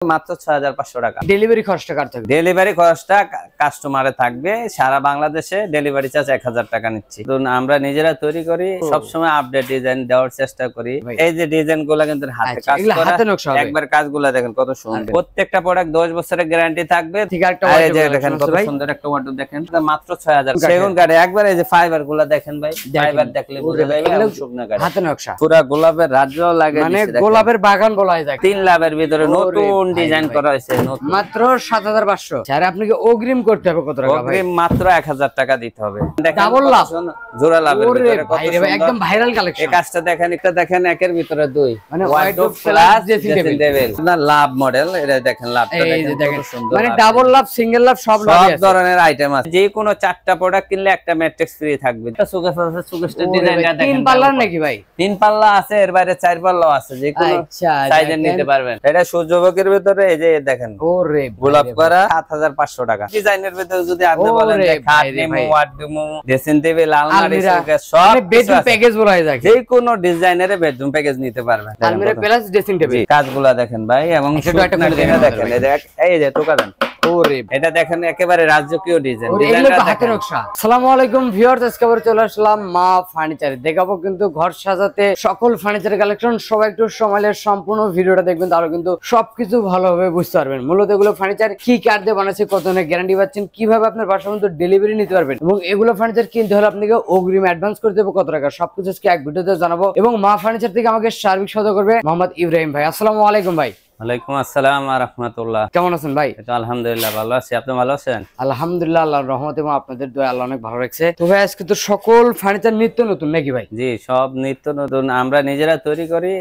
মাত্র ৬৫০০ টাকা। ডেলিভারি খরচটা কার থাকবে? ডেলিভারি খরচটা কাস্টমারে থাকবে। সারা বাংলাদেশে ডেলিভারি চার্জ ১০০০ টাকা নিচ্ছি। আমরা নিজেরা তৈরি করি, সবসময় আপডেট ডিজাইন দেওয়ার চেষ্টা করি। এই যে ডিজাইন গুলা কিন্তু হাতে কাজ করা, একবার কাজগুলা দেখেন কত সুন্দর। প্রত্যেকটা প্রোডাক্ট 10 বছরের গ্যারান্টি থাকবে। ঠিক আছে, এই যে দেখেন কত সুন্দর একটা ওয়ার্ডরোব দেখেন, মাত্র ৬০০০। সেগুন কাঠে একবার এই যে ফাইবার গুলা দেখেন ভাই, ফাইবার দেখলে বুঝা যাবে শুকনা কাঠ, হাতে নকশা, পুরা গোলাপের রাজ্য লাগে, মানে গোলাপের বাগান বলা যায়। 3 লাভের ভিতরে নতুন ডিজাইন করা হয়েছে, মাত্র ৭৫০০। স্যার আপনাকে অগ্রিম করতে হবে কত টাকা? অগ্রিম মাত্র ১০০০ টাকা দিতে হবে। ডাবল লাভ, জোড়া লাভের ভিতরে কত সুন্দর একদম ভাইরাল কালেকশন। এই কাজটা দেখেন, একটা দেখেন একের ভিতরে দুই, মানে ওয়াইডরোব প্লাস ড্রেসিং টেবিল। না লাভ মডেল, এটা দেখেন লাভটা দেখেন কত সুন্দর, মানে ডাবল লাভ, সিঙ্গেল লাভ, সব ধরনের আইটেম আছে। যে কোনো 4টা প্রোডাক্ট কিনলে একটা ম্যাট্রিক্স ফ্রি থাকবে। এটা সুকেস আছে, সুকেসের ডিজাইনটা দেখেন 3 পাল্লার নাকি ভাই? 3 পাল্লা আছে, এর বাইরে 4 পাল্লাও আছে, যে কোনো সাইজের নিতে পারবেন। এটা সূর্যমুখীর ভিতরে এই যে দেখেন ওরে গোলাপ করা ৭৫০০ টাকা। ডিজাইনের ভিতরে যদি আপনি বলেন যে খাট নেমু, ওয়ার্ডরোব, ড্রেসিং টেবিল, আলমারি, সব বেডরুম প্যাকেজ বলা যায়। যে কোনো ডিজাইনের বেডরুম প্যাকেজ নিতে পারবেন। আলমারি প্লাস ড্রেসিং টেবিল। কাজগুলো দেখেন ভাই, এবং সেটা একটা দেখেন এই যে টোকা দেন। এটা দেখেন একেবারে রাজকীয় ডিজাইন। আসসালামু আলাইকুম ভিউয়ার্স, আজকে আবার চলে আসলাম মা ফার্নিচারে। দেখাবো কিন্তু ঘর সাজাতে সকল ফার্নিচারের কালেকশন। সবাই একটু সময়ের সম্পূর্ণ ভিডিওটা দেখবেন, তাহলে কিন্তু সবকিছু ভালোভাবে বুঝতে পারবেন। মূলত এগুলো ফার্নিচার কি কাঠ দিয়ে বানাচ্ছে, কত দিনের গ্যারান্টি পাচ্ছেন, কিভাবে আপনার বাসার মধ্যে ডেলিভারি নিতে পারবেন, এবং এগুলো ফার্নিচার কিনতে হলে আপনাকে অগ্রিম অ্যাডভান্স করতে হবে কত টাকা, সবকিছু এক ভিডিওতে জানাবো। এবং মা ফার্নিচার থেকে আমাকে সার্বিক সহায়তা করবে মোহাম্মদ ইব্রাহিম ভাই। আসসালামু আলাইকুম ভাই। ওয়ালাইকুম আসসালাম ওয়া রাহমাতুল্লাহ। কেমন আছেন ভাই? আলহামদুলিল্লাহ ভালো আছি, আপনি ভালো আছেন? আলহামদুলিল্লাহ, আল্লাহর রহমতে এবং আপনাদের দোয়া আল্লাহ অনেক ভালো রাখছে। তো ভাই আজকে তো সকল ফার্নিচার নিত্য নতুন নাকি ভাই? জি, সব নিত্য নতুন আমরা নিজেরা তৈরি করি,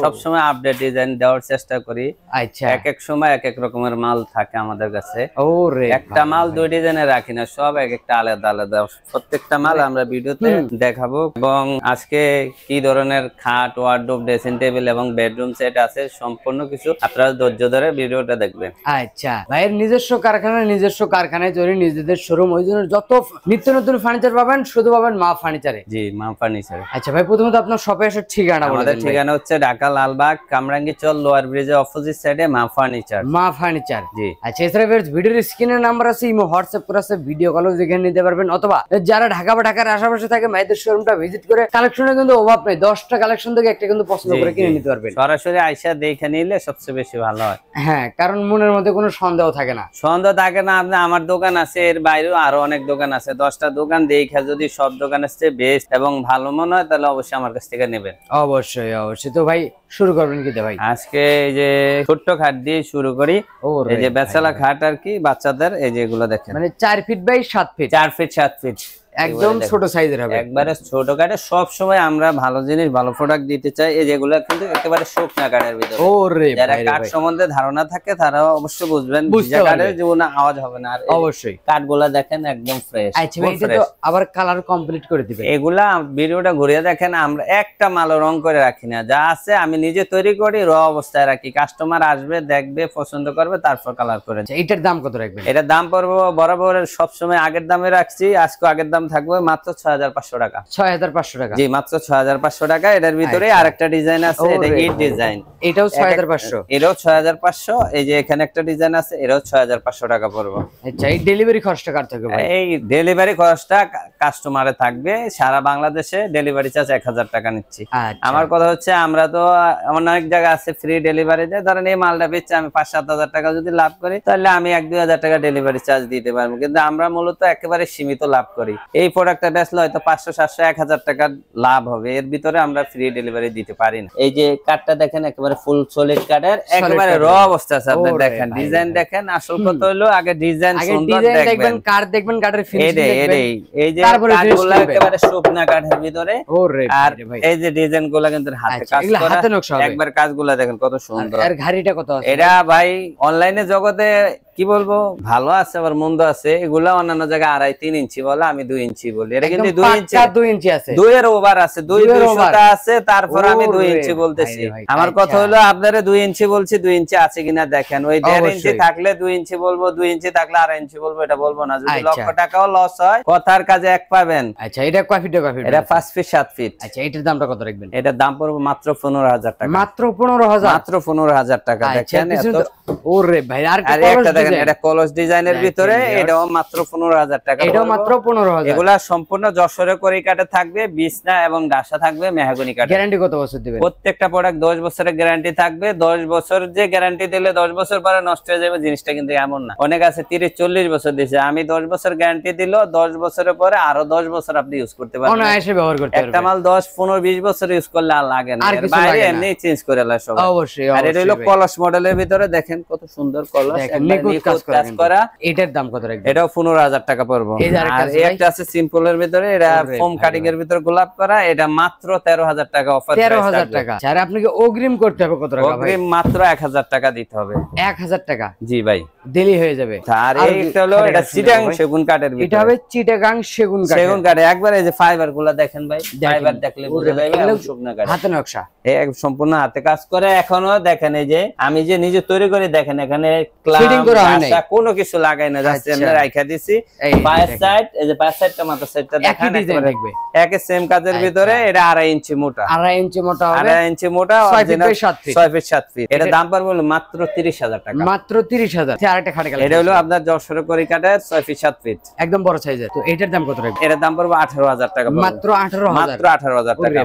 সব সময় আপডেট ডিজাইন দেওয়ার চেষ্টা করি। আচ্ছা, এক এক সময় এক এক রকমের মাল থাকে আমাদের কাছে। ওরে একটা মাল 2 ডিজাইনে রাখি না, সব এক একটা আলাদা আলাদা। প্রত্যেকটা মাল আমরা ভিডিওতে দেখাবো। এবং আজকে কি ধরনের খাট, ওয়ার্ডরোব, ড্রেসিং টেবিল এবং বেডরুম সেট আছে, সম্পূর্ণ কিছু আপনারা ধৈর্য ধরে ভিডিওটা দেখবেন। আচ্ছা, ভাইয়ের নিজস্ব কারখানায় তৈরি, নিজেদের শোরুম, ওই জন্য যত নিত্য নতুন ফার্নিচার পাবেন শুধু পাবেন মা ফার্নিচারে। জি, মা ফার্নিচারে। আচ্ছা ভাই, প্রথমত আপনার শপে আসার ঠিকানা বলেন। আমাদের ঠিকানা হচ্ছে ঢাকা লালবাগ কামরাঙ্গী চল, লোয়ার ব্রিজের অপোজিট সাইডে মা ফার্নিচার। মা ফার্নিচার, জি। আচ্ছা, এছাড়া ভিডিওর স্ক্রিনে নাম্বার আছে, ইমো হোয়াটসঅ্যাপ করে আছে, ভিডিও কলও দেখে নিতে পারবেন। অথবা যারা ঢাকা বা ঢাকার আশেপাশে থাকে, মায়েদের শোরুমটা ভিজিট করে কালেকশনের কিন্তু অভাব নেই, 10টা কালেকশন থেকে একটা কিন্তু পছন্দ করে কিনে নিতে পারবেন। সরাসরি আইসা দেখে নিলে সবচেয়ে বেশি ভালো হয়। হ্যাঁ, কারণ মনের মধ্যে কোনো সন্দেহ থাকে না। আপনি আমার দোকান আছে, এর বাইরেও আরো অনেক দোকান আছে, 10টা দোকান দেখে যদি সব দোকানের চেয়ে বেস্ট এবং ভালো মনে হয়, তাহলে অবশ্যই আমার কাছ থেকে নেবেন। অবশ্যই অবশ্যই। তো ভাই শুরু করবেন কি ভাই? আজকে এই যে ছোট্ট খাট দিয়ে শুরু করি। এই যে বেচালা খাট আর কি, বাচ্চাদের। এই যে এগুলো দেখেন, মানে 4 feet by 7 feet, 4 feet 7 feet, একদম ছোট সাইজের হবে, একবারে ছোট কাঠে। সব সময় আমরা ভালো জিনিস, ভালো প্রোডাক্ট দিতে চাই। এই যেগুলো কিন্তু একেবারে শুকনা কাঠের ভিতরে। ওরে যারা কাঠ সম্বন্ধে ধারণা থাকে তারা অবশ্যই বুঝবেন, কাঠের জীবনে আওয়াজ হবে না। আর অবশ্যই কাঠগুলা দেখেন একদম ফ্রেশ। আচ্ছা ভাই, এটা তো আবার কালার কমপ্লিট করে দিবেন। এগুলা ভিডিওটা ঘুরিয়ে দেখেন, আমরা একটা মালও রং করে রাখি না, যা আছে আমি নিজে তৈরি করি, র অবস্থায় রাখি। কাস্টমার আসবে, দেখবে, পছন্দ করবে, তারপর কালার করে। এটার দাম কত রাখবেন? এটার দাম পড়বো বরাবর সবসময় আগের দামে রাখছি, আজকে আগের দাম থাকবে মাত্র ৬৫০০ টাকা। ৬৫০০ টাকা? জি, মাত্র ৬৫০০ টাকা। এটার ভিতরে আরেকটা ডিজাইন আছে, এটা ইট ডিজাইন, এটাও ৬৫০০। এটাও ৬৫০০। এই যে এখানে একটা ডিজাইন আছে, এটাও ৬৫০০ টাকা পড়বে। আচ্ছা, এই ডেলিভারি খরচটা কার থাকবে ভাই? এই ডেলিভারি খরচটা কাস্টমারে থাকবে। সারা বাংলাদেশে ডেলিভারি চার্জ ১০০০ টাকা নিচ্ছি। আমার কথা হচ্ছে, আমরা তো এমন অনেক জায়গা আছে ফ্রি ডেলিভারি দেয়। ধরেন এই মালটা বেচে আমি ৫-৭ হাজার টাকা যদি লাভ করি, তাহলে আমি ১-২ হাজার টাকা ডেলিভারি চার্জ দিতে পারবো। কিন্তু আমরা মূলত একেবারে সীমিত লাভ করি। এই প্রোডাক্টটা বেচলে হয়তো ৫০০-৭০০-১০০০ টাকার লাভ হবে, এর ভিতরে আমরা ফ্রি ডেলিভারি দিতে পারি না। এই যে কাঠটা দেখেন, একেবারে ফুল সলিড কাঠের, একেবারে র অবস্থা আছে। আপনি দেখেন, ডিজাইন দেখেন। আসল কথা হলো আগে ডিজাইন সুন্দর দেখবেন, কাঠ দেখবেন, কাঠের ফিনিশিং দেখবেন। এই যে কাঠগুলো একেবারে শুকনা কাঠের ভিতরে। আর এই যে ডিজাইনগুলো কিন্তু হাতে কাজ করা, একবার কাজগুলো দেখেন কত সুন্দর। আর ঘাড়িটা কত আছে? এটা ভাই অনলাইনে জগতে কি বলবো, ভালো আছে আবার মন্দ আছে। এগুলা অন্যান্য জায়গায় 2.5-3 ইঞ্চি বলে, আমি 2 ইঞ্চি বলি। এটা কিন্তু 2 ইঞ্চি আছে, 2 এর ওভার আছে, 2 আছে, তারপর আমি 2 ইঞ্চি বলতেছি। আমার কথা হলো আপনারা 2 ইঞ্চি বলছি, 2 ইঞ্চি আছে কিনা দেখেন। ওই 1.5 ইঞ্চি থাকলে 2 ইঞ্চি বলবো, 2 ইঞ্চি থাকলে 2.5 ইঞ্চি বলবো, এটা বলবো না। যদি লক্ষ টাকাও লস হয়, কথার কাজে এক পাবেন। আচ্ছা, এটা কয় ফিট? এটা 5 ফিট 7 ফিট। আচ্ছা, এটার দামটা কত রাখবেন? এটার দাম পড়বে মাত্র 15,000 টাকা। মাত্র 15,000? মাত্র 15,000 টাকা। দেখেন ওরে ভাই, আর একটা দেখেন, এটা কলস ডিজাইনের ভিতরে, এটাও মাত্র 15,000 টাকা। এটাও মাত্র 15,000। এগুলা সম্পূর্ণ যশোরে করি কাঠে থাকবে, বিছনা এবং ডাসা থাকবে মেহগনি কাঠে। গ্যারান্টি কত বছর দিবেন? প্রত্যেকটা প্রোডাক্ট 10 বছরের গ্যারান্টি থাকবে। 10 বছর যে গ্যারান্টি দিলে 10 বছর পরে নষ্ট হয়ে যাবে, জিনিসটা কিন্তু এমন না। অনেক আছে 30-40 বছর দিছে, আমি 10 বছর গ্যারান্টি দিল, 10 বছরের পরে আরো 10 বছর আপনি ইউজ করতে পারবেন, অনায়াসে ব্যবহার করতে পারবেন। একটা মাল 10-15-20 বছর ইউজ করলে আর লাগে না, এর বাইরে এমনি চেঞ্জ করে আলা সব। অবশ্যই। আর এটা হলো কলস মডেলের ভিতরে, দেখেন কত সুন্দর কলস, নিখুঁত কাজ করা। এটার দাম কত রাখবেন? এটাও 15,000 টাকা পড়বে। আর একটা আছে সিম্পলের ভিতরে, এটা ফোম কাটিং এর ভিতরে গোলাপ করা, এটা মাত্র 13,000 টাকা অফার। 13,000 টাকা। আর আপনাকে অগ্রিম করতে হবে কত টাকা ভাই? অগ্রিম মাত্র 1,000 টাকা দিতে হবে। 1,000 টাকা? জি ভাই, দিলেই হয়ে যাবে। আর এইটা হলো এটা চিটাগাং সেগুন কাঠের ভিতরে। এটা হবে চিটাগাং সেগুন কাঠ। সেগুন কাঠে একবার এই যে ফাইবার গুলা দেখেন ভাই, ফাইবার দেখলে বুঝে যাবেন শুকনা কাঠ। হাতে নকশা, এক সম্পূর্ণ হাতে কাজ করে। এখনো দেখেন, এই যে আমি যে নিজে তৈরি করে, দেখেন এখানে ফিটিং করা হয় নাই, কোনো কিছু লাগাই না, জাস্ট এমনি রাখা দিছি। পায়ের সাইড, এই যে পায়ের সাইডটা মাথার সাইডটা দেখেন, একই ডিজাইন থাকবে, একই সেম কাজের ভিতরে। এটা 2.5 ইঞ্চি মোটা, 2.5 ইঞ্চি মোটা হবে, 2.5 ইঞ্চি মোটা, 6 ফিট 7 ফিট। এটা দাম পড়বে মাত্র 30,000 টাকা। মাত্র 30,000। আরেকটা খাটে এটা হলো আপনার যশোরে করি কাঠের 6 ফিট 7 ফিট, একদম বড় সাইজের। তো এটার দাম কত রাখবেন? এটার দাম পড়বে 18,000 টাকা। মাত্র 18,000? মাত্র 18,000 টাকা।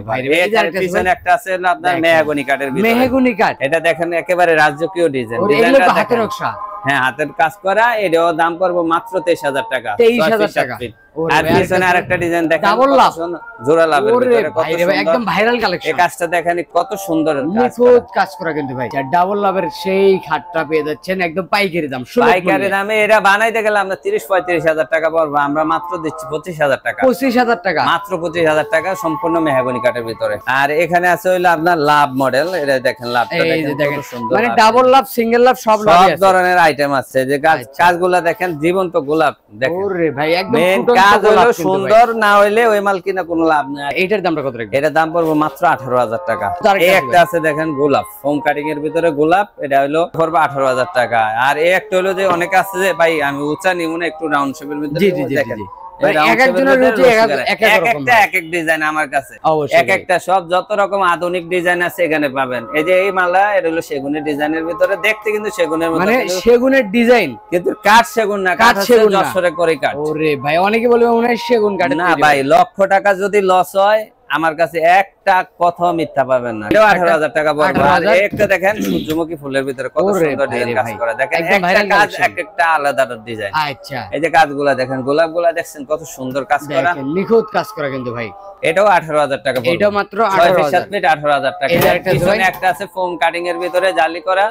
এর পিছনে একটা আছে হলো আপনার মেহগনি কাঠের ভিতরে, মেহগনি কাঠ। এটা দেখেন একেবারে রাজকীয় ডিজাইন, ডিজাইনটা হাতে নকশা, হ্যাঁ হাতের কাজ করা। এটাও দাম পড়বে মাত্র 23,000 টাকা। 23,000 টাকা। আর পিছনে আরেকটা ডিজাইন দেখেন, ডাবল লাভ, জোড়া লাভের ভিতরে, কত সুন্দর, একদম ভাইরাল কালেকশন। এই কাজটা দেখেন কত সুন্দর নিখুঁত কাজ করা কিন্তু ভাই। ডাবল লাভের সেই খাটটা পেয়ে যাচ্ছেন একদম পাইকারি দাম। পাইকারি দামে এটা বানাইতে গেলে আমরা 30-35,000 টাকা পড়বে, আমরা মাত্র দিচ্ছি 25,000 টাকা। 25,000 টাকা, মাত্র 25,000 টাকা, সম্পূর্ণ মেহগনি কাঠের ভিতরে। আর এখানে আছে হইলো আপনার লাভ মডেল, এটা দেখেন লাভটা দেখেন কত সুন্দর, মানে ডাবল লাভ, সিঙ্গেল লাভ, সব ধরনের আইটেম আছে। যে কাজগুলা দেখেন, জীবন্ত গোলাপ দেখেন। ওরে ভাই, একদম কাজ হলো সুন্দর, না হইলে ওই মাল কিনা কোনো লাভ নাই। এইটার দামটা কত রাখবেন? এটার দাম পড়বে মাত্র 18,000 টাকা। এই একটা আছে দেখেন গোলাপ, ফোম কাটিং এর ভিতরে গোলাপ, এটা হলো পড়বে 18,000 টাকা। আর এই একটা হলো যে অনেক আছে যে ভাই আমি উঁচা নিব না, একটু রাউন্ড শেপের ভিতরে দেখেন, ডিজাইন আমার কাছে এক একটা, সব যত রকম আধুনিক ডিজাইন আছে এখানে পাবেন। এই যে এই মালা, এটা হলো সেগুনের ডিজাইনের ভিতরে, দেখতে কিন্তু সেগুনের মতো, মানে সেগুনের ডিজাইন, কিন্তু কাঠ সেগুন না, কাঠ সেগুন যশোরে করে কাঠ। ওরে ভাই, অনেকে বলবে মনে হয় সেগুন কাঠ না ভাই, লক্ষ টাকা যদি লস হয় আমার কাছে একটা কথা মিথ্যা পাবেন না। 18,000 টাকা পড়বে। আর একটা দেখেন সূর্যমুখী ফুলের ভিতরে কত সুন্দর ডিজাইন কাজ করা, দেখেন একটা কাজ একটা আলাদা ডিজাইন। আচ্ছা, এই যে কাজগুলা দেখেন, গোলাপগুলা দেখছেন কত সুন্দর কাজ করা, নিখুঁত কাজ করা কিন্তু ভাই। এটাও 18,000 টাকা পড়বে। এটাও মাত্র 18,000 টাকা। পিছনে একটা আছে ফোম কাটিং এর ভিতরে জালি করা,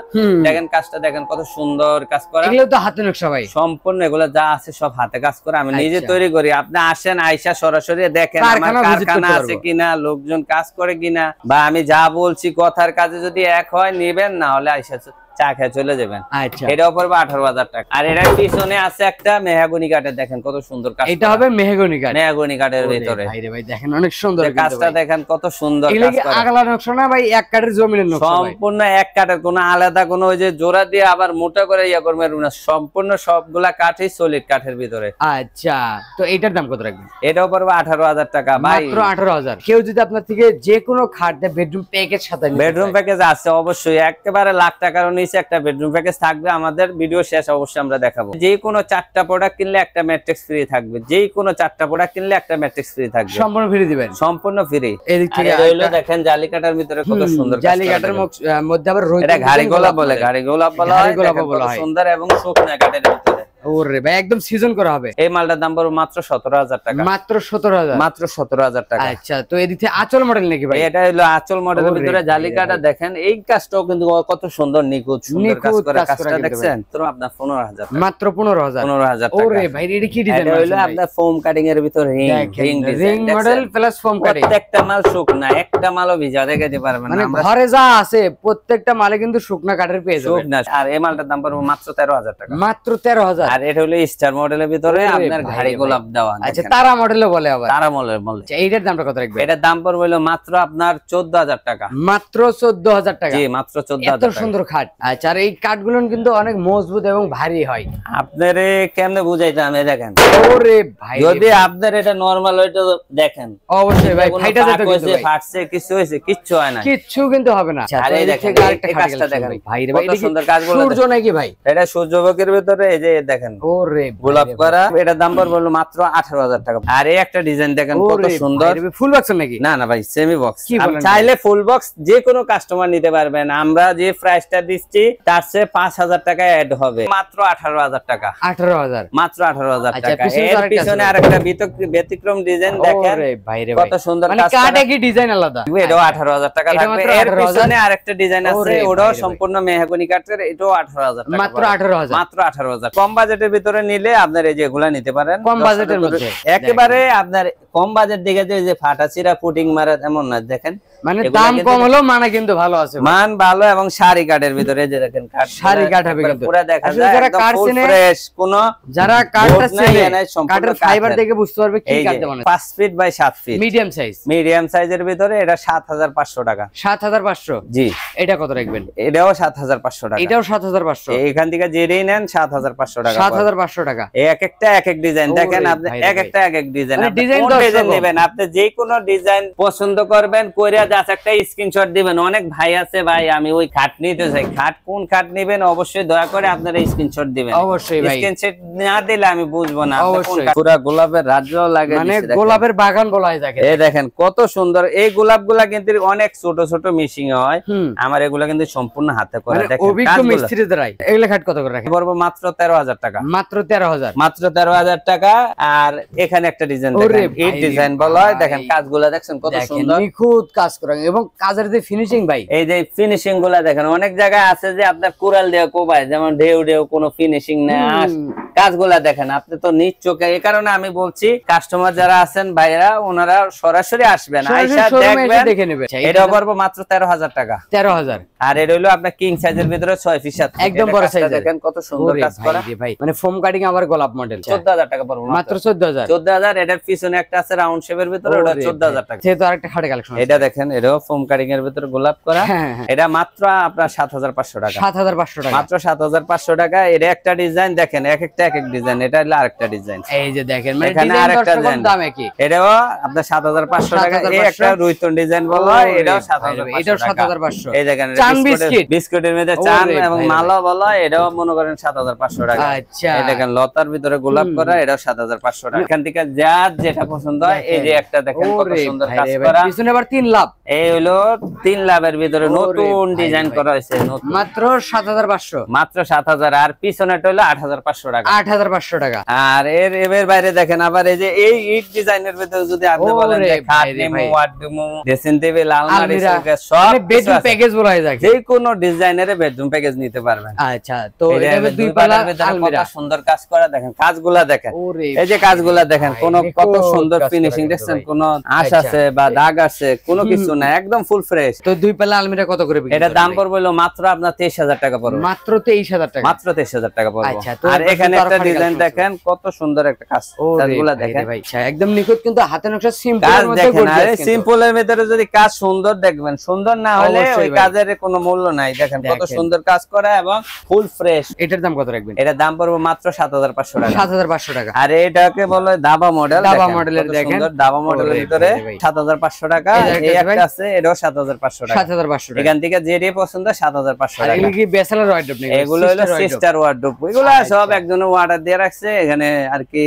দেখেন কাজটা দেখেন কত সুন্দর কাজ করা। এগুলো তো হাতে নকশা ভাই, সম্পূর্ণ এগুলো যা আছে সব হাতে কাজ করা, আমি নিজে তৈরি করি। আপনি আসেন, আইসা সরাসরি দেখেন আমার কারখানা আছে কিনা, লোকজন কাজ করে কিনা, বা আমি যা বলছি কথার কাজে যদি এক হয় নিবেন, না হলে আইসা চা খেয়ে চলে যাবেন। আচ্ছা, এটাও পড়বে 18,000 টাকা। আর এর পিছনে আছে একটা মেহগনি কাঠের, দেখেন কত সুন্দর কাজ। এটা হবে মেহগনি কাঠ, মেহগনি কাঠের ভিতরে। ভাই রে ভাই, দেখেন অনেক সুন্দর কাজটা, দেখেন কত সুন্দর কাজ করা। আগলা নকশা না ভাই, এক কাঠের জমিনের নকশা, সম্পূর্ণ এক কাঠের, কোনো আলাদা কোনো ওই যে জোড়া দিয়ে আবার মোটা করে ইয়া করবে না, সম্পূর্ণ সবগুলা কাঠই সলিড কাঠের ভিতরে। আচ্ছা, তো এটার দাম কত রাখবেন? এটাও পড়বে 18,000 টাকা ভাই, মাত্র 18,000। কেউ যদি আপনার থেকে যে কোনো খাট দেয়, বেডরুম প্যাকেজ সাথে, বেডরুম প্যাকেজ আছে অবশ্যই, একেবারে লাখ টাকার নিচে একটা বেডরুম প্যাকেজ থাকবে। আমাদের ভিডিও শেষ অবশ্যই আমরা দেখাবো। যে কোনো 4টা প্রোডাক্ট কিনলে একটা ম্যাট্রিক্স ফ্রি থাকবে, যে কোনো 4টা প্রোডাক্ট কিনলে একটা ম্যাট্রিক্স ফ্রি থাকবে, সম্পূর্ণ ফ্রি দিবেন, সম্পূর্ণ ফ্রি। এদিক থেকে হইলো দেখেন জালি কাটার ভিতরে কত সুন্দর, জালি কাটার মধ্যে আবার এটা ঘাড়ি গোলাপ বলে, ঘাড়ি গোলাপ বলা হয়, সুন্দর এবং শুকনা কাঠের ভিতরে। ওরে ভাই একদম সিজন করা হবে। এই মালটার দাম পড়বে মাত্র 17,000 টাকা। মাত্র 17,000? মাত্র 17,000 টাকা। আচ্ছা, তো এদিকে আঁচল মডেল নাকি ভাই? এটা হলো আঁচল মডেলের ভিতরে জালিকাটা দেখেন, এই কাজটাও কিন্তু কত সুন্দর, নিখুঁত সুন্দর কাজ করা। কাজটা দেখছেন তো আপনার 15,000 টাকা। মাত্র 15,000 টাকা। ওরে ভাই এটা কি ডিজাইন? এটা হলো আপনার ফোম কাটিং এর ভিতরে ring model plus foam cutting. প্রত্যেকটা মাল শুকনা, একটা মালও ভিজা দেখাতে পারবেন না। মানে ঘরে যা আছে প্রত্যেকটা মালে কিন্তু শুকনা কাঠের পেয়ে যাবেন। শুকনা। আর এই মালটার দাম পড়বে মাত্র 13,000 টাকা। মাত্র 13,000? আর এটা হলো স্টার মডেলের ভিতরে আপনার ঘাড়ি গোলাপ দেওয়া। আচ্ছা, তারা মডেলও বলে আবার? তারা মডেল বলে। আচ্ছা, এইটার দামটা কত রাখবে? এটার দাম পড়বে হলো মাত্র আপনার 14,000 টাকা। মাত্র 14,000 টাকা? জি, মাত্র 14,000 টাকা। এত সুন্দর খাট। আচ্ছা, আর এই কাঠগুলো কিন্তু অনেক মজবুত এবং ভারী হয়। আপনারে কেমনে বুঝাইতাম, এই দেখেন। ওরে ভাই, যদি আপনার এটা নরমাল হইতো দেখেন অবশ্যই ভাই ফাইটা যেত কিন্তু ভাই। ফাটছে, কিছু হইছে, কিচ্ছু হয় না, কিচ্ছু কিন্তু হবে না। আর এই দেখেন এই কাজটা দেখেন ভাই রে ভাই, কত সুন্দর কাজগুলো। সূর্য নাকি ভাই? এটা সূর্যবকের ভিতরে এই যে দেখেন ওরে গোলাপ করা। এটার দাম পড়বে মাত্র 18,000 টাকা। আর এই একটা ডিজাইন দেখেন কত সুন্দর। ফুল বক্স নাকি? না না ভাই, সেমি বক্স। চাইলে ফুল বক্স যে কোনো কাস্টমার নিতে পারবেন। আমরা যে প্রাইসটা দিচ্ছি তার চেয়ে 5,000 টাকা অ্যাড হবে। মাত্র 18,000 টাকা। 18,000? মাত্র 18,000 টাকা। এর পিছনে আরেকটা ব্যতিক্রম ডিজাইন দেখেন কত সুন্দর কাজ করা। কাট একই ডিজাইন আলাদা। এটাও 18,000 টাকা থাকবে। এর পিছনে আরেকটা ডিজাইন আছে, ওটাও সম্পূর্ণ মেহগনি কাঠের, এটাও 18,000 টাকা। মাত্র 18,000? মাত্র 18,000। কম বাজেটের ভিতরে নিলে আপনার এই যেগুলা নিতে পারেন। কম বাজেটের মধ্যে একেবারে আপনার কম বাজেট দিকে যে ফাটা চিরা পুটিং মারা এমন না, দেখেন মানে দাম কম হলো মানে কিন্তু ভালো আছে, মান ভালো। এবং শাড়ি কাঠের ভিতরে যে দেখেন কাঠ, শাড়ি কাঠ হবে কিন্তু পুরো দেখা যায় একদম ফুল ফ্রেশ। কোন যারা কাঠটা চেনে কাঠের ফাইবার দেখে বুঝতে পারবে কি কাঠে বানায়। 5 feet by 7 feet medium size. Medium সাইজের ভিতরে এটা 7,500 টাকা। 7,500? জি। এটা কত রাখবেন? এটাও 7,500 টাকা। এটাও 7,500? এখান থেকে যেই নেন 7,500 টাকা। 7,500 টাকা। এক একটা এক এক ডিজাইন দেখেন আপনি, এক একটা এক এক ডিজাইন। মানে ডিজাইন নেবেন আপনি, যে কোনো ডিজাইন পছন্দ করবেন, কইরা জাস্ট একটা স্ক্রিনশট দিবেন। অনেক ভাই আছে ভাই আমি ওই খাট নিতে চাই, খাট কোন খাট নেবেন অবশ্যই দয়া করে আপনারা স্ক্রিনশট দিবেন। অবশ্যই ভাই, স্ক্রিনশট না দিলে আমি বুঝবো না কোন খাট। পুরো গোলাপের রাজ্য লাগে, মানে গোলাপের বাগান বলাই থাকে। এই দেখেন কত সুন্দর। এই গোলাপগুলা কিন্তু অনেক ছোট ছোট মিশিং হয়, আমার এগুলা কিন্তু সম্পূর্ণ হাতে করা। দেখেন অভিজ্ঞ মিস্ত্রি দ্বারাই। এগুলা খাট কত করে রাখেন? পড়বে মাত্র 13,000 টাকা। মাত্র 13,000? মাত্র 13,000 টাকা। আর এখানে একটা ডিজাইন দেখেন, এই ডিজাইন বলা হয়। দেখেন কাজগুলা দেখছেন কত সুন্দর, নিখুঁত কাজ করা এবং কাজের যে ফিনিশিং ভাই, এই যে ফিনিশিং গুলা দেখেন। অনেক জায়গায় আছে যে আপনার কুড়াল দেওয়া কোবায়, যেমন ঢেউ ঢেউ কোনো ফিনিশিং না। কাজগুলা দেখেন আপনি তো নিজ চোখে। এই কারণে আমি বলছি কাস্টমার যারা আছেন ভাইরা, ওনারা সরাসরি আসবেন, আইসা দেখবেন, দেখে নেবেন। এটা পড়বে মাত্র 13,000 টাকা। 13,000? আর এটা হলো আপনার কিং সাইজের ভিতরে 6 ফিট 7 একদম বড় সাইজ। দেখেন কত সুন্দর কাজ করা ভাই, মানে ফোম কাটিং আবার গোলাপ মডেল। 14,000 টাকা পড়বে মাত্র। 14,000? 14,000। এটার পিছনে একটা আছে রাউন্ড শেপের ভিতরে, ওটা 14,000 টাকা। যেহেতু আরেকটা খাটে কালেকশন। এটা দেখেন, এটাও ফোম কাটিং এর ভিতরে গোলাপ করা। এটা মাত্র আপনার 7,500 টাকা। 7,500 টাকা? মাত্র 7,500 টাকা। এটা একটা ডিজাইন দেখেন, এক একটা এক এক ডিজাইন। এটা হলো আরেকটা ডিজাইন। এই যে দেখেন, মানে এখানে আরেকটা ডিজাইন, দাম একই। এটাও আপনার 7,500 টাকা। এই একটা রুইতন ডিজাইন বলা হয়, এটাও 7,500। এটাও 7,500। এই দেখেন চান বিস্কিট, বিস্কুটের মধ্যে চান এবং মালা বলা হয়, এটাও মনে করেন 7,500 টাকা। আচ্ছা, এই দেখেন লতার ভিতরে গোলাপ করা, এটাও 7,500 টাকা। এখান থেকে যার যেটা পছন্দ হয়, এই যে একটা দেখেন কত সুন্দর কাজ করা। পিছনে আবার 3 লাভ। এই হলো 3 লাভের ভিতরে নতুন ডিজাইন করা হয়েছে, মাত্র 7,500। মাত্র 7,000। আর পিছনেটা হলো 8,500 টাকা। 8,500 টাকা। আর এর বাইরে দেখেন আবার এই যে এই ইট ডিজাইনের ভিতরে যদি আপনি বলেন যে খাট নিমু, ওয়ার্ডরুম, ড্রেসিং টেবিল, আলমারি, সব বেডরুম প্যাকেজ বলা হয় যায়, যে কোনো ডিজাইনের বেডরুম প্যাকেজ নিতে পারবেন। আচ্ছা, তো এটা 2 পাল্লা আলমিরা, কত সুন্দর কাজ করা। দেখেন কাজগুলা দেখেন, এই যে কাজগুলা দেখেন, কোন কত সুন্দর ফিনিশিং দেখছেন, কোন আঁশ আছে বা দাগ আছে কোনো কিছু না, একদম ফুল ফ্রেশ। তো 2 পাল্লা আলমিরা কত করে বিক্রি? এটা দাম পড়বে হলো মাত্র আপনার 23,000 টাকা পড়বে। মাত্র 23,000 টাকা? মাত্র 23,000 টাকা পড়বে। আর এখানে একটা ডিজাইন দেখেন কত সুন্দর একটা কাজ, কাজগুলা দেখেন ভাই একদম নিখুঁত, কিন্তু হাতে নকশা সিম্পল এর মধ্যে দেখেন। আর সিম্পলের ভিতরে যদি কাজ সুন্দর দেখবেন, সুন্দর না হলে ওই কাজের কোনো মূল্য নাই। দেখেন কত সুন্দর কাজ করা এবং ফুল ফ্রেশ। এটার দাম কত রাখবেন? এটার দাম পড়বে মাত্র 7,500 টাকা। 7,500 টাকা। আর এটাকে বলে দাবা মডেল। দাবা মডেলের দেখেন, দাবা মডেলের ভিতরে 7,500 টাকা। এই একটা আছে, এটাও 7,500 টাকা। 7,500 টাকা। এখান থেকে যেটি পছন্দ 7,500 টাকা। এগুলো কি ব্যাচেলর ওয়ার্ডরোব নাকি? এগুলো হলো সিস্টার ওয়ার্ডরোব। এগুলো সব একজনের অর্ডার দিয়ে রাখছে, এখানে আর কি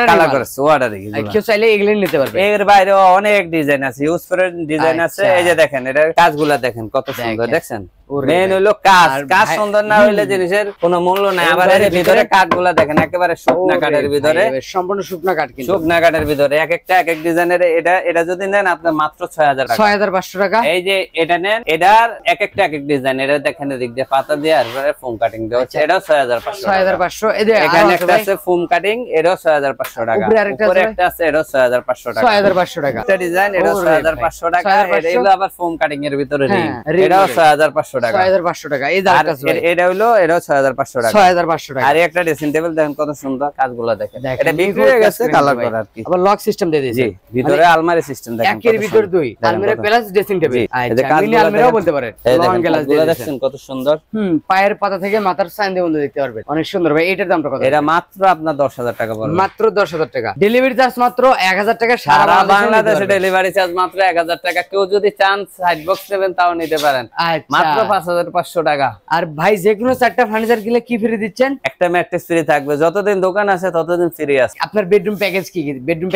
কালার করছে অর্ডারে। কেউ চাইলে এগুলো নিতে পারবে। এর বাইরেও অনেক ডিজাইন আছে, ইউজ করে ডিজাইন আছে। এই যে দেখেন, এটা কাজগুলা দেখেন কত সুন্দর, দেখছেন মেন হলো কাজ, কাজ সুন্দর না হইলে জিনিসের কোনো মূল্য নাই। আবার এর ভিতরে কাঠগুলা দেখেন একেবারে শুকনা কাঠের ভিতরে, সম্পূর্ণ শুকনা কাঠ, কিন্তু শুকনা কাঠের ভিতরে এক একটা এক এক ডিজাইনের। এটা যদি নেন আপনার মাত্র 6000 টাকা, 6500 টাকা। এই যে এটা নেন, এটার এক একটা এক এক ডিজাইন, এটা দেখেন এদিক দিয়ে পাতা দিয়ে আর ফোম কাটিং দেওয়া হচ্ছে, এটাও 6500 6500। এখানে একটা আছে ফোম কাটিং, এটাও 6500 টাকা। উপরে একটা আছে, এটাও 6500 টাকা, 6500 টাকা। একটা ডিজাইন, এটাও 6500 টাকা। এটা হলো আবার ফোম কাটিং এর ভিতরে রিং, এটাও 6500 টাকা, 6500 টাকা। এই আর এটা হলো, এটাও 6500 টাকা, 6500 টাকা। আর একটা ড্রেসিং টেবিল দেখেন কত সুন্দর, কাজগুলো দেখেন, এটা বিক্রি হয়ে গেছে কালার করা আর কি। আবার লক সিস্টেম দিয়ে দিয়েছে, জি, ভিতরে আলমারি সিস্টেম দেখেন, একের ভিতর দুই আলমারি প্লাস ড্রেসিং টেবিল। আচ্ছা, মিনি আলমারিও বলতে পারেন। লং গ্লাস দিয়ে দেখেন কত সুন্দর। পায়ের পাতা থেকে মাথার সাইন দিয়ে বন্ধু দেখতে পারবেন, অনেক সুন্দর ভাই। এটার দামটা কত? এটা মাত্র আপনার 10000 টাকা পড়বে, মাত্র 10000 টাকা। ডেলিভারি চার্জ মাত্র 1000 টাকা, সারা বাংলাদেশে ডেলিভারি চার্জ মাত্র 1000 টাকা। কেউ যদি চান সাইড বক্স নেবেন তাও নিতে পারেন, মাত্র 5500 টাকা। আর ভাই যে কোনো 4টা ফার্নিচার কিনলে কি ফ্রি দিচ্ছেন? একটা ম্যাট্রেস ফ্রি থাকবে, যতদিন দোকান আছে ততদিন ফ্রি আছে। আপনার বেডরুম প্যাকেজ কি কি? বেডরুম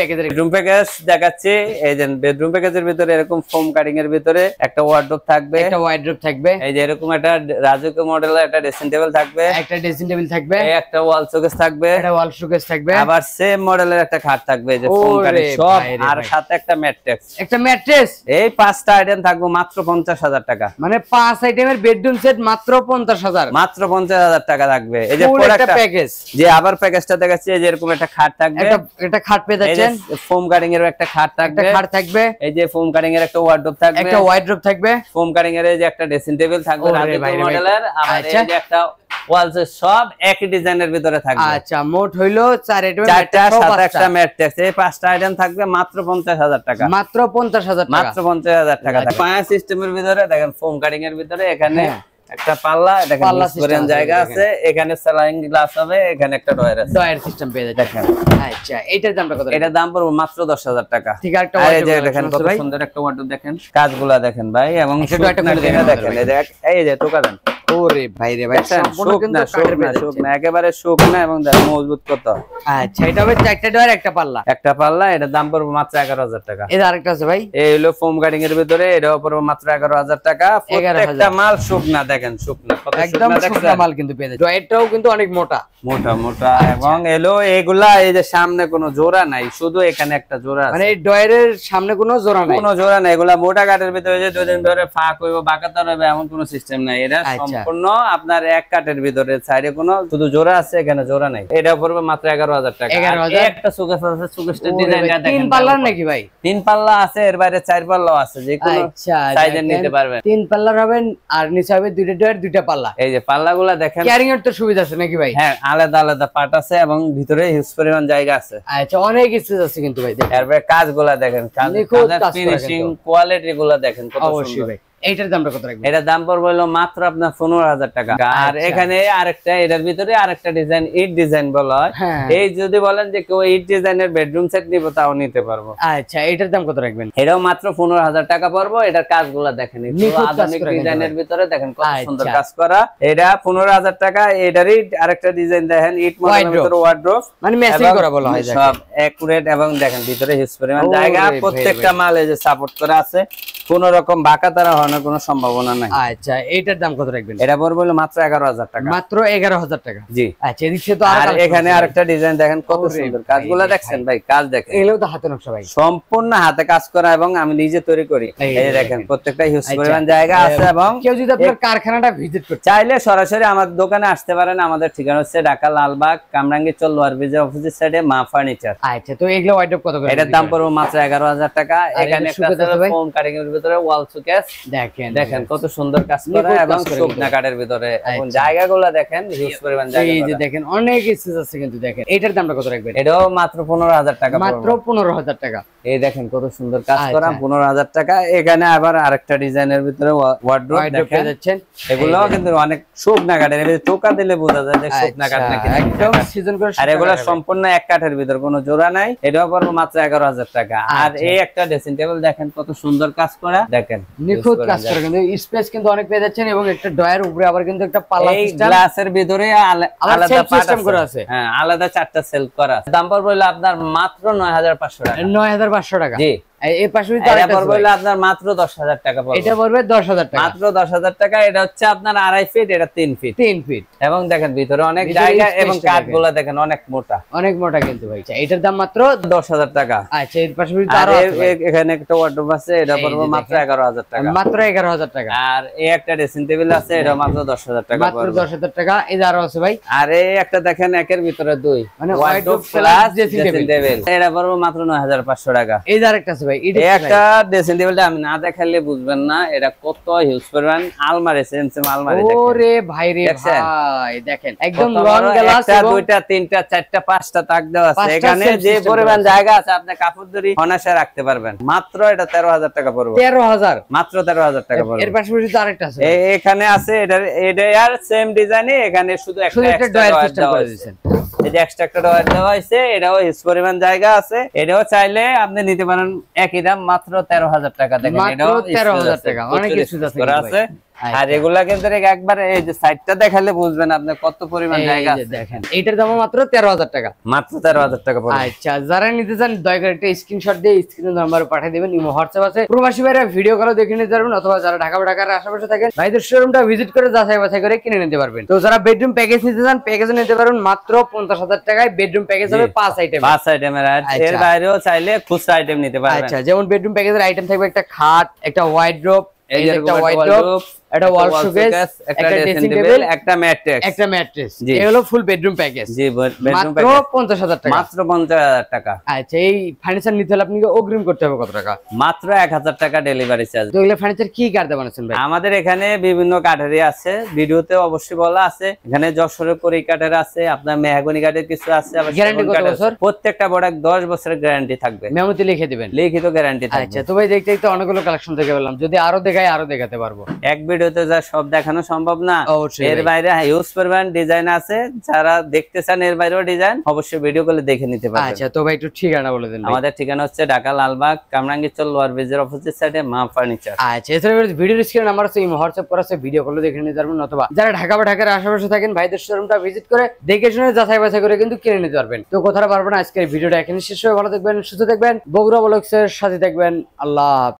প্যাকেজ দেখাচ্ছি, এই যে বেডরুম প্যাকেজের ভিতরে এরকম ফোম কাটিং এর ভিতরে একটা ওয়ার্ডরোব থাকবে, একটা ওয়ার্ডরোব থাকবে, এই যে এরকম একটা রাজকীয় মডেলের একটা ড্রেসিং টেবিল থাকবে, একটা ড্রেসিং টেবিল থাকবে, একটা ওয়াল শোকেস থাকবে, একটা ওয়াল শোকেস থাকবে, আবার সেম মডেলের একটা খাট থাকবে, এই যে ফোম কাটিং সব, আর সাথে একটা ম্যাট্রেস। একটা ম্যাট্রেস, এই 5টা আইটেম থাকবে মাত্র 50000 টাকা। মানে 5 আইটেমের বেডরুম সেট মাত্র 50000, মাত্র 50000 টাকা থাকবে। এই যে একটা প্যাকেজ, যে আবার প্যাকেজটা দেখাচ্ছি, এই যে এরকম একটা খাট থাকবে, একটা খাট পেয়ে যাচ্ছেন, ফোম কাটিং এর একটা খাট থাকবে, এই যে ফোম কাটিং এর একটা ওয়ার্ডরোব থাকবে, একটা ওয়ার্ডরোব থাকবে, ফোম কাটিং এর এই যে একটা ড্রেসিং টেবিল থাকবে রাজকীয় মডেলের, আর এই যে একটা ওয়ালস, সব একই ডিজাইনের ভিতরে থাকবে। আচ্ছা, মোট হইলো 4 আইটেম, 4টা সাথে একটা ম্যাট্রেস, এই 5টা আইটেম থাকবে মাত্র 50000 টাকা, মাত্র 50000 টাকা, মাত্র 50000 টাকা। পায়া সিস্টেমের ভিতরে দেখেন ফোম কাটিং এর ভিতরে এখানে একটা পাল্লা, দেখেন কোরিয়ান জায়গা আছে, এখানে স্লাইডিং গ্লাস হবে, এখানে একটা ডয়ার আছে, ডয়ার সিস্টেম পেয়ে যাবেন দেখেন। আচ্ছা, এটার দামটা কত? এটার দাম পড়বে মাত্র 10000 টাকা। ঠিক আছে, একটা ওয়ার্ডরোব দেখেন কত সুন্দর একটা ওয়ার্ডরোব, দেখেন কাজগুলা দেখেন ভাই, এবং দেখেন এই যে টোকা দেন, ওরে ভাই রে ভাই, সম্পূর্ণ কিন্তু কাঠের শুকনা, একেবারে শুকনা এবং মজবুত কত। আচ্ছা, এটা হবে 4টা ডয়ার, একটা পাল্লা, এটার দাম পড়বে মাত্র 11000 টাকা। এর আরেকটা আছে ভাই, এই হলো ফোম কাটিং এর ভিতরে, এটাও পড়বে মাত্র 11000 টাকা। প্রত্যেকটা মাল শুকনা, দেখেন শুকনা, একদম শুকনা মাল কিন্তু পেয়ে যাচ্ছে। ডয়ারটাও কিন্তু অনেক মোটা, এবং এলো এগুলা, এই যে সামনে কোনো জোড়া নাই, শুধু এখানে একটা জোড়া আছে, মানে এই ডয়ারের সামনে কোনো জোড়া নাই, কোনো জোড়া নাই। এগুলা মোটা কাঠের ভিতরে, যে দুদিন ধরে ফাঁক হইব, বাঁকাতার হবে এমন কোনো সিস্টেম নাই। এটা সম্পূর্ণ আপনার এক কাঠের ভিতরে, সাইডে কোনো শুধু জোড়া আছে, এখানে জোড়া নাই। এটা পড়বে মাত্র 11000 টাকা। 11000। একটা সুকেস আছে, সুকেসটার ডিজাইনটা দেখেন, 3 পাল্লার নাকি ভাই? 3 পাল্লা আছে, এর বাইরে 4 পাল্লাও আছে, যে কোনো সাইজের নিতে পারবেন। 3 পাল্লার হবে, আর নিচে হবে 2টা ডয়ার, 2টা পাল্লা। এই যে পাল্লাগুলা দেখেন, ক্যারিং এর তো সুবিধা আছে নাকি ভাই? হ্যাঁ, আলাদা আলাদা পার্ট আছে এবং ভিতরে হিউজ পরিমাণ জায়গা আছে। আচ্ছা, অনেক স্পেস আছে কিন্তু ভাই। এরপরে কাজগুলা দেখেন, ফিনিশিং কোয়ালিটি গুলা দেখেন কত সুন্দর। এইটার দামটা কত রাখবেন? এটার দাম পড়বে হলো মাত্র আপনার 15000 টাকা। আর এখানে আরেকটা, এটার ভিতরে আরেকটা ডিজাইন, ইট ডিজাইন বলা হয়। এই যদি বলেন যে কেউ ইট ডিজাইনের বেডরুম সেট নিব, তাও নিতে পারবো। আচ্ছা, এটার দাম কত রাখবেন? এটাও মাত্র 15000 টাকা পড়বো। এটার কাজগুলা দেখেন, আধুনিক ডিজাইনের ভিতরে দেখেন কত সুন্দর কাজ করা। এটা 15000 টাকা। এটারই আরেকটা ডিজাইন দেখেন, ইট মডেলের ভিতরে ওয়ার্ডরোব, মানে ম্যাচিং করা বলা হয়, সব একুরেট, এবং দেখেন ভিতরে হিউজ পরিমাণ জায়গা। প্রত্যেকটা মাল এই যে সাপোর্ট করা আছে, কোন রকম বাঁকা তারা হওয়ার কোনো সম্ভাবনা নাই। আচ্ছা, এটার দাম কত রাখবেন? এটা পড়বে হলো মাত্র 11000 টাকা। মাত্র 11000 টাকা। জি। আচ্ছা, এদিকে তো আর এখানে আরেকটা ডিজাইন দেখেন, কত সুন্দর কাজগুলো দেখছেন ভাই, কাজ দেখেন, এগুলো তো হাতে নকশা ভাই, সম্পূর্ণ হাতে কাজ করা, এবং আমি নিজে তৈরি করি। এই যে দেখেন, প্রত্যেকটা হিউজ পরিমাণ জায়গা আছে। এবং কেউ যদি আপনার কারখানাটা ভিজিট করতে চাইলে সরাসরি আমাদের দোকানে আসতে পারেন। আমাদের ঠিকানা হচ্ছে ঢাকা লালবাগ কামরাঙ্গীর লোয়ার ব্রিজের অপোজিট সাইডে মা ফার্নিচার। আচ্ছা, তো এগুলো ওয়াইড্রপ কত করে? এটার দাম পড়বে মাত্র 11000 টাকা। এখানে একটা ফোম কাটিং এর ভিতরে ওয়াল সুকেস দেখেন কত সুন্দর কাজ করা, এবং শুকনা কাঠের ভিতরে, এবং জায়গাগুলো দেখেন হিউজ পরিমাণ জায়গা। এই যে দেখেন, অনেক স্পেস আছে কিন্তু। দেখেন এটার দামটা কত রাখবেন? এটাও মাত্র 15000 টাকা। মাত্র 15000 টাকা। এই দেখেন কত সুন্দর কাজ করা, 15000 টাকা। এখানে আবার আরেকটা ডিজাইনের ভিতরে ওয়ার্ডরোব দেখেন, এগুলো কিন্তু অনেক শুকনা কাঠের, এর টোকা দিলে বোঝা যায় যে শুকনা কাঠ নাকি, একদম সিজন করে। আর এগুলো সম্পূর্ণ এক কাঠের ভিতর, কোনো জোড়া নাই। এটাও পড়বে মাত্র 11000 টাকা। আর এই একটা ড্রেসিং টেবিল দেখেন কত সুন্দর কাজ করা, দেখেন নিখুঁত কাজ করা, কিন্তু স্পেস কিন্তু অনেক পেয়ে যাচ্ছেন। এবং একটা ডয়ার উপরে আবার কিন্তু একটা পাল্লা সিস্টেম, গ্লাসের ভিতরে আলাদা সিস্টেম করা আছে। হ্যাঁ, আলাদা 4টা সেলফ করা আছে। দাম পড়বে হলো আপনার মাত্র 9500 টাকা। 9500 টাকা। জি। এর পাশে এটা পড়বে হলো আপনার মাত্র 10,000 টাকা পড়বে। এটা পড়বে 10,000 টাকা, মাত্র 10,000 টাকা। এটা হচ্ছে আপনার 2.5 ফিট, এটা 3 ফিট। 3 ফিট এবং দেখেন ভিতরে অনেক জায়গা এবং কাঠগুলো দেখেন অনেক মোটা, অনেক মোটা কিন্তু ভাই। এটার দাম মাত্র 10,000 টাকা। আচ্ছা এর পাশে আরো এখানে একটা ওয়ার্ডরোব আছে, এটা পড়বে মাত্র 11,000 টাকা। মাত্র 11,000 টাকা। আর এই একটা ড্রেসিং টেবিল আছে, এটা মাত্র 10,000 টাকা মাত্র 10,000 টাকা। এই যে আরো আছে ভাই। আর এই একটা দেখেন একের ভিতরে দুই, মানে ওয়ার্ডরোব প্লাস ড্রেসিং টেবিল, এটা পড়বে মাত্র 9,500 টাকা। এই যে আরেকটা আছে ভাই। এই একটা ড্রেসিং টেবিলটা আমি না দেখালে বুঝবেন না এটা কত হিউজ পরিমাণ। আলমারি সেম আলমারি দেখেন। ওরে ভাই রে ভাই, দেখেন একদম রং গ্লাস, একটা দুইটা তিনটা চারটা পাঁচটা তাক দেওয়া আছে। এখানে যে পরিমাণ জায়গা আছে আপনি কাপড় দড়ি অনায়াসে রাখতে পারবেন। মাত্র এটা 13,000 টাকা পড়বে। 13,000, মাত্র 13,000 টাকা পড়বে। এর পাশাপাশি তো আরেকটা আছে এখানে আছে, এটা আর সেম ডিজাইনে, এখানে শুধু একটা ডয়ার সিস্টেম করে দিয়েছেন। এই যে এক্সট্রা একটা ডয়ার দেওয়া হয়েছে, এটাও হিউজ পরিমাণ জায়গা আছে। এটাও চাইলে আপনি নিতে পারেন একই দাম মাত্র 13,000 টাকা। দেখেন এটাও 13,000 টাকা, অনেক কিছু আছে। আর এগুলা কিন্তু একবার এই যে সাইডটা দেখালে বুঝবেন আপনি কত পরিমাণ জায়গা আছে। দেখেন এইটার দাম মাত্র 13,000 টাকা। মাত্র 13,000 টাকা পড়বে। আচ্ছা যারা নিতে চান দয়া করে একটা স্ক্রিনশট দিয়ে স্ক্রিনের নাম্বারে পাঠিয়ে দিবেন। ইমো হোয়াটসঅ্যাপ আছে। প্রবাসী ভাইরা ভিডিও কলে দেখে নিতে পারবেন, অথবা যারা ঢাকা বা ঢাকার আশেপাশে থাকেন ভাইদের শোরুমটা ভিজিট করে যাচাই বাছাই করে কিনে নিতে পারবেন। তো যারা বেডরুম প্যাকেজ নিতে চান প্যাকেজও নিতে পারবেন মাত্র 50,000 টাকায়। বেডরুম প্যাকেজ হবে 5 আইটেম, 5 আইটেমের। এর বাইরেও চাইলে খুচরা আইটেম নিতে পারবেন। আচ্ছা যেমন বেডরুম প্যাকেজের আইটেম থাকবে একটা খাট, একটা ওয়ার্ডরোব, একটা ওয়ার্ডরোব, একটা ওয়াল শোকেস, একটা ড্রেসিং টেবিল, একটা ম্যাট্রেস। এই হলো ফুল বেডরুম প্যাকেজ। জি বেডরুম প্যাকেজ মাত্র 50,000 টাকা। মাত্র 50,000 টাকা। আচ্ছা এই ফার্নিচার নিতে হলে আপনাকে অগ্রিম করতে হবে কত টাকা? মাত্র 1,000 টাকা ডেলিভারি চার্জ। তো এগুলো ফার্নিচার কি কাঠে বানাচ্ছেন ভাই? আমাদের এখানে বিভিন্ন কাঠেরই আছে, ভিডিওতে অবশ্যই বলা আছে। এখানে যশোরের পরি কাঠের আছে, আপনার মেহগনি কাঠের কিছু আছে। আবার গ্যারান্টি কত বছর? প্রত্যেকটা প্রোডাক্ট 10 বছরের গ্যারান্টি থাকবে। মেমোতে লিখে দিবেন, লিখিত গ্যারান্টি থাকবে। আচ্ছা তো ভাই দেখতে দেখতে অনেকগুলো কালেকশন থেকে পেলাম, যদি আরো দেখাই আরো দেখাতে পারবো। এক ভিডিওতে যা সব দেখানো সম্ভব না। অবশ্যই এর বাইরে হিউজ পরিমাণ ডিজাইন আছে, যারা দেখতে চান এর বাইরেও ডিজাইন অবশ্যই ভিডিও কলে দেখে নিতে পারবেন। আচ্ছা তো ভাই একটু ঠিকানা বলে দেন। আমাদের ঠিকানা হচ্ছে ঢাকা লালবাগ কামরাঙ্গীরচর লোয়ার ব্রিজের অপোজিট সাইডে মা ফার্নিচার। আচ্ছা এছাড়া ভিডিও স্ক্রিনে নাম্বার আছে, ইমো হোয়াটসঅ্যাপ করা আছে, ভিডিও কলে দেখে নিতে পারবেন। অথবা যারা ঢাকা বা ঢাকার আশেপাশে থাকেন ভাইদের শোরুমটা ভিজিট করে দেখে শুনে যাচাই বাছাই করে কিন্তু কিনে নিতে পারবেন। তো কথাটা পারবো না, আজকের ভিডিওটা এখানে শেষ হয়ে ভালো থাকবেন, সুস্থ থাকবেন, বগুড়া ব্লগসের সাথে থাকবেন। আল্লাহ।